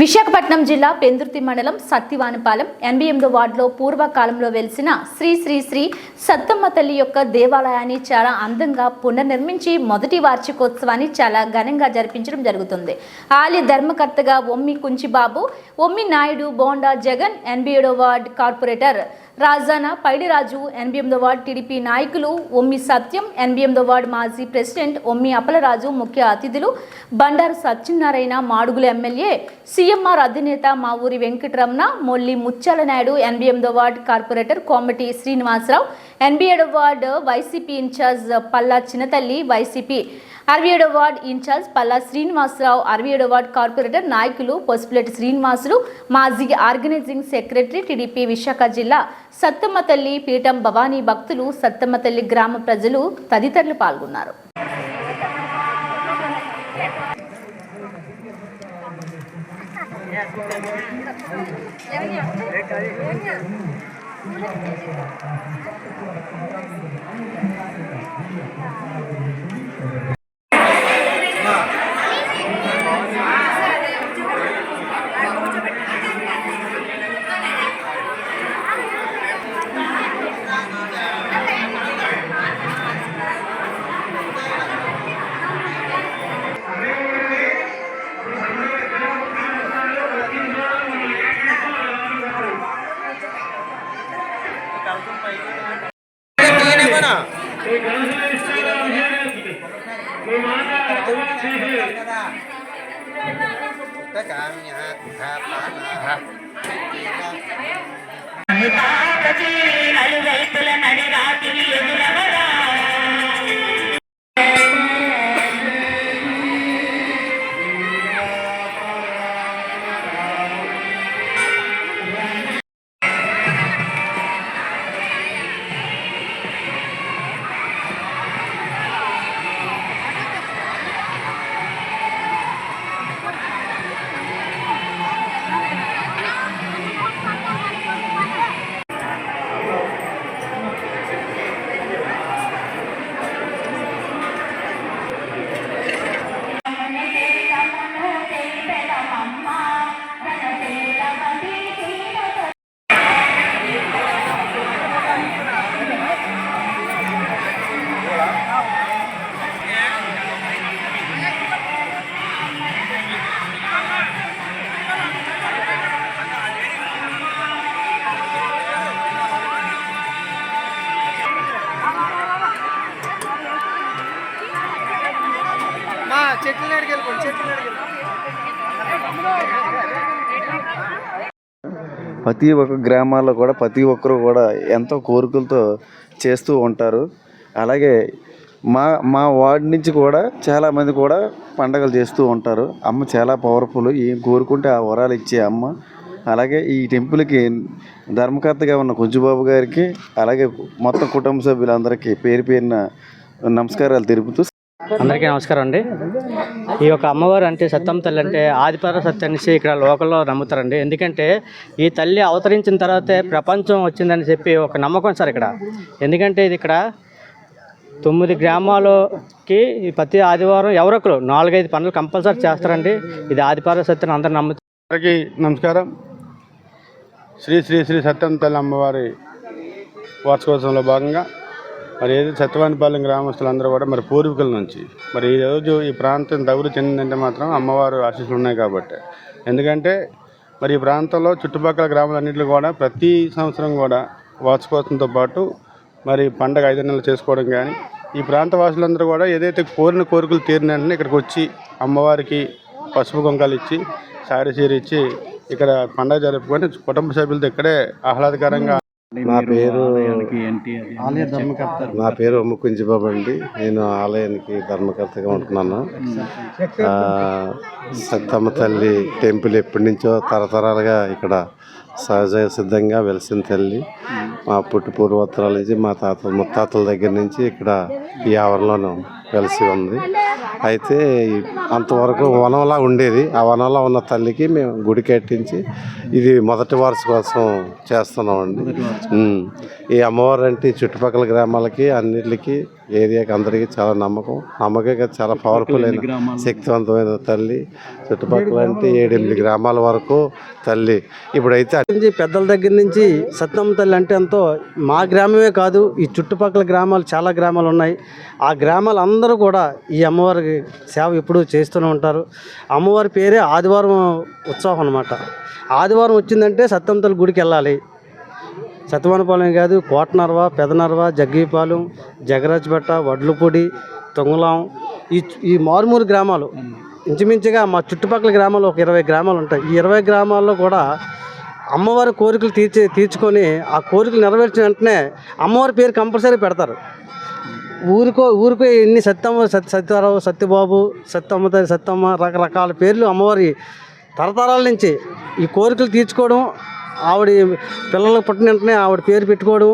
విశాఖపట్నం జిల్లా పెందుర్తి మండలం సత్తివానిపాలెం 88వ వార్డులో పూర్వకాలంలో వెలిసిన శ్రీ శ్రీ శ్రీ సత్తమ్మ తల్లి యొక్క దేవాలయాన్ని చాలా అందంగా పునర్నిర్మించి మొదటి వార్షికోత్సవాన్ని చాలా ఘనంగా జరిపించడం జరుగుతుంది. ఆలయ ధర్మకర్తగా ఒమ్మి కుంచిబాబు, ఒమ్మి నాయుడు, బోండా జగన్, 87వ వార్డు కార్పొరేటర్ రాజానా పైడిరాజు, 88వ వార్డు టీడీపీ నాయకులు ఒమ్మి సత్యం, 88వ వార్డు మాజీ ప్రెసిడెంట్ ఒమ్మి అప్పలరాజు, ముఖ్య అతిథులు బండారు సత్యనారాయణ, మాడుగుల ఎమ్మెల్యే సీఎంఆర్ అధినేత మా ఊరి వెంకటరమణ, మొల్లి ముత్యాల నాయుడు, 88వ వార్డు కార్పొరేటర్ కోమటి శ్రీనివాసరావు, 87వ ward YCP incharge Palla Chinnatalli, YCP 67వ వార్డు ఇన్ఛార్జ్ పల్లా శ్రీనివాసరావు, 67వ వార్డు కార్పొరేటర్ నాయకులు పసుపులేటి శ్రీనివాసులు, మాజీ ఆర్గనైజింగ్ సెక్రటరీ టీడీపీ విశాఖ జిల్లా సత్తమ్మ తల్లి పీఠం భవానీ భక్తులు, సత్తమ్మ తల్లి గ్రామ ప్రజలు తదితరులు పాల్గొన్నారు. ప్రతి ఒక్క గ్రామాల్లో కూడా ప్రతి ఒక్కరు కూడా ఎంతో కోరికలతో చేస్తూ ఉంటారు. అలాగే మా వార్డు నుంచి కూడా చాలామంది కూడా పండగలు చేస్తూ ఉంటారు. అమ్మ చాలా పవర్ఫుల్, ఏం కోరుకుంటే ఆ వరాలు ఇచ్చే అమ్మ. అలాగే ఈ టెంపుల్కి ధర్మకర్తగా ఉన్న కుంజుబాబు గారికి, అలాగే మొత్తం కుటుంబ సభ్యులందరికీ పేరు పేరున నమస్కారాలు తెలుపుతూ. అందరికీ నమస్కారం అండి. ఈ యొక్క అమ్మవారు అంటే సత్తమ్మ తల్లి అంటే ఆదిపర సత్య అనేసి ఇక్కడ లోకల్లో నమ్ముతారండి. ఎందుకంటే ఈ తల్లి అవతరించిన తర్వాతే ప్రపంచం వచ్చిందని చెప్పి ఒక నమ్మకం సార్ ఇక్కడ. ఎందుకంటే ఇది ఇక్కడ 9 గ్రామాలకి ప్రతి ఆదివారం ఎవరొకరు 4-5 పనులు కంపల్సరీ చేస్తారండి. ఇది ఆదిపర సత్యని అందరూ నమ్ముతారు. అందరికీ నమస్కారం. శ్రీ శ్రీ శ్రీ సత్తమ్మ తల్లి అమ్మవారి వార్షికోత్సవంలో భాగంగా మరి ఏది సత్యవానిపాలెం గ్రామస్తులందరూ కూడా మరి పూర్వీకుల నుంచి మరి ఈరోజు ఈ ప్రాంతం దగురు చెందిందంటే మాత్రం అమ్మవారు ఆశీస్సులు ఉన్నాయి కాబట్టి. ఎందుకంటే మరి ఈ ప్రాంతంలో చుట్టుపక్కల గ్రామాలన్నింటిలో కూడా ప్రతి సంవత్సరం కూడా వార్షికోత్సవంతో పాటు మరి పండగ 5 నెలలు చేసుకోవడం కానీ, ఈ ప్రాంత వాసులందరూ కూడా ఏదైతే కోరిన కోరికలు తీరిన వెంటనే ఇక్కడికి వచ్చి అమ్మవారికి పసుపు కుంకాలు ఇచ్చి, సారీ చీర ఇచ్చి ఇక్కడ పండగ జరుపుకొని కుటుంబ సభ్యులతో ఇక్కడే ఆహ్లాదకరంగా. నా పేరు ఒమ్మి కుంచిబాబు అండి. నేను ఆలయానికి ధర్మకర్తగా ఉంటున్నాను. సత్తమ్మ తల్లి టెంపుల్ ఎప్పటి నుంచో తరతరాలుగా ఇక్కడ సహజ సిద్ధంగా వెలిసిన తల్లి. మా పుట్టు పూర్వోత్తరాల నుంచి మా ముత్తాతల దగ్గర నుంచి ఇక్కడ ఈ ఆవరణలోనూ వెలిసి ఉంది. అయితే అంతవరకు వనంలా ఉండేది. ఆ వనంలో ఉన్న తల్లికి మేము గుడి కట్టించి ఇది మొదటి వార్షికోత్సవం చేస్తున్నామండి. ఈ అమ్మవారు అంటే చుట్టుపక్కల గ్రామాలకి అన్నిటికీ ఏరియాకి అందరికీ చాలా నమ్మకం. చాలా పవర్ఫుల్ అయిన శక్తివంతమైన తల్లి. చుట్టుపక్కల అంటే 7-8 గ్రామాల వరకు తల్లి ఇప్పుడైతే నుంచి పెద్దల దగ్గర నుంచి సత్తమ్మ తల్లి అంటే ఎంతో మా గ్రామమే కాదు, ఈ చుట్టుపక్కల గ్రామాలు చాలా గ్రామాలు ఉన్నాయి. ఆ గ్రామాలు అందరూ కూడా ఈ అమ్మవారికి సేవ ఎప్పుడూ చేస్తూనే ఉంటారు. అమ్మవారి పేరే ఆదివారం ఉత్సవం అన్నమాట. ఆదివారం వచ్చిందంటే సత్తమ్మ తల్లి గుడికి వెళ్ళాలి. సత్యవానపాలెం కాదు, కోటనర్వ, పెదనర్వ, జగ్గీపాలెం, జగరాజ్పేట, వడ్లపూడి, తొంగలాం, ఈ మారుమూరు గ్రామాలు ఇంచుమించుగా మా చుట్టుపక్కల గ్రామాలు ఒక 20 గ్రామాలు ఉంటాయి. ఈ 20 గ్రామాల్లో కూడా అమ్మవారి కోరికలు తీర్చుకొని ఆ కోరికలు నెరవేర్చిన వెంటనే అమ్మవారి పేరు కంపల్సరీ పెడతారు. ఊరికో ఎన్ని సత్యరావు, సత్యబాబు, సత్తమ్మ రకరకాల పేర్లు అమ్మవారి తరతరాల నుంచి ఈ కోరికలు తీర్చుకోవడం, ఆవిడ పిల్లలకు పుట్టిన వెంటనే ఆవిడ పేరు పెట్టుకోవడం,